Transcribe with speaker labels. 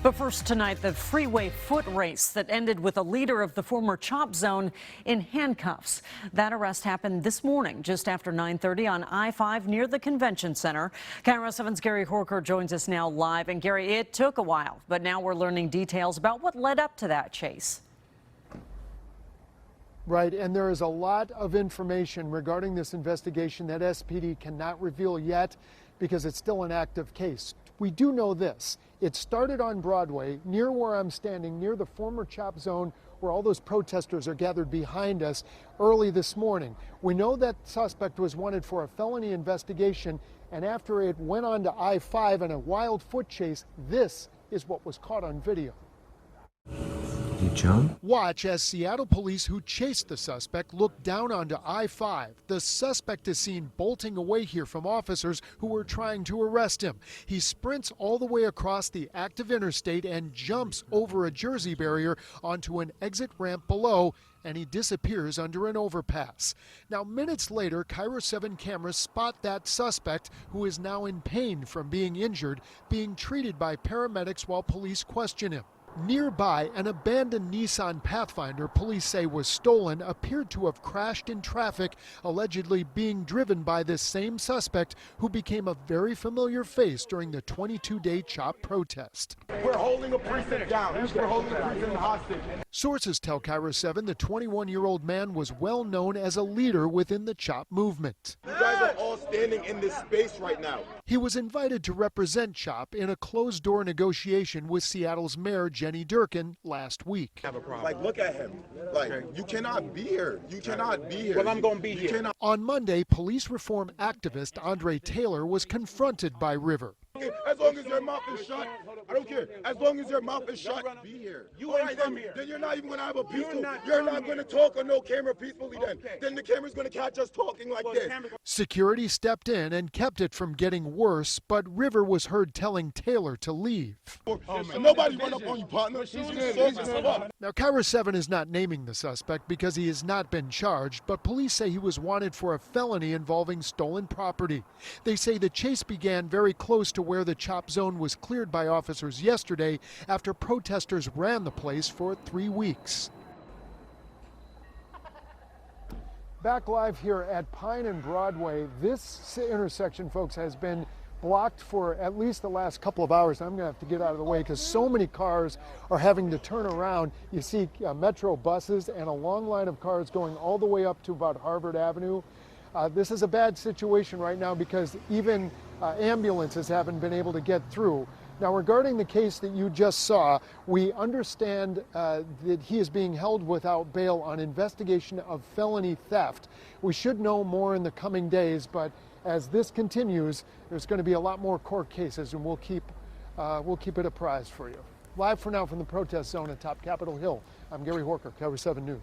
Speaker 1: But first tonight, the freeway foot race that ended with a leader of the former CHOP zone in handcuffs. That arrest happened this morning just after 9:30 on I-5 near the convention center. KIRO 7's Gary Horcher joins us now live. And Gary, it took a while, but now we're learning details about what led up to that chase.
Speaker 2: Right, and there is a lot of information regarding this investigation that SPD cannot reveal yet because it's still an active case. We do know this. It started on Broadway, near where I'm standing, near the former CHOP zone where all those protesters are gathered behind us early this morning. We know that suspect was wanted for a felony investigation, and after it went on to I-5 in a wild foot chase, this is what was caught on video.
Speaker 3: You jump?
Speaker 2: Watch as Seattle police who chased the suspect look down onto I-5. The suspect is seen bolting away here from officers who were trying to arrest him. He sprints all the way across the active interstate and jumps over a Jersey barrier onto an exit ramp below, and he disappears under an overpass. Now, minutes later, KIRO 7 cameras spot that suspect, who is now in pain from being injured, being treated by paramedics while police question him. Nearby, an abandoned Nissan Pathfinder police say was stolen appeared to have crashed in traffic, allegedly being driven by this same suspect who became a very familiar face during the 22-day CHOP protest.
Speaker 4: We're holding a precinct down. We're holding a precinct hostage.
Speaker 2: Sources tell KIRO 7 the 21-year-old man was well known as a leader within the CHOP movement.
Speaker 4: You guys are all standing in this space right now.
Speaker 2: He was invited to represent CHOP in a closed-door negotiation with Seattle's Mayor Jenny Durkin last week.
Speaker 4: Like, look at him. Like, you cannot be here. You cannot be here.
Speaker 5: Well, I'm going to be here.
Speaker 2: On Monday, police reform activist Andre Taylor was confronted by River.
Speaker 4: As long as your mouth is shut, I don't care. As long as your mouth is shut, be here.
Speaker 5: You ain't from here.
Speaker 4: Then you're not even going to have a peaceful. You're not going to talk on no camera peacefully then. Then the camera's going to catch us talking like this.
Speaker 2: Security stepped in and kept it from getting worse, but River was heard telling Taylor to leave.
Speaker 4: Nobody run up on you, partner.
Speaker 2: Now, KIRO 7 is not naming the suspect because he has not been charged, but police say he was wanted for a felony involving stolen property. They say the chase began very close to where the CHOP zone was cleared by officers yesterday after protesters ran the place for 3 weeks. Back live here at Pine and Broadway, this intersection, folks, has been blocked for at least the last couple of hours. I'm going to have to get out of the way because so many cars are having to turn around. You see metro buses and a long line of cars going all the way up to about Harvard Avenue. This is a bad situation right now because even ambulances haven't been able to get through. Now, regarding the case that you just saw, we understand that he is being held without bail on investigation of felony theft. We should know more in the coming days, but as this continues, there's going to be a lot more court cases, and we'll keep it apprised for you. Live for now from the protest zone atop Capitol Hill, I'm Gary Horcher, KIRO 7 News.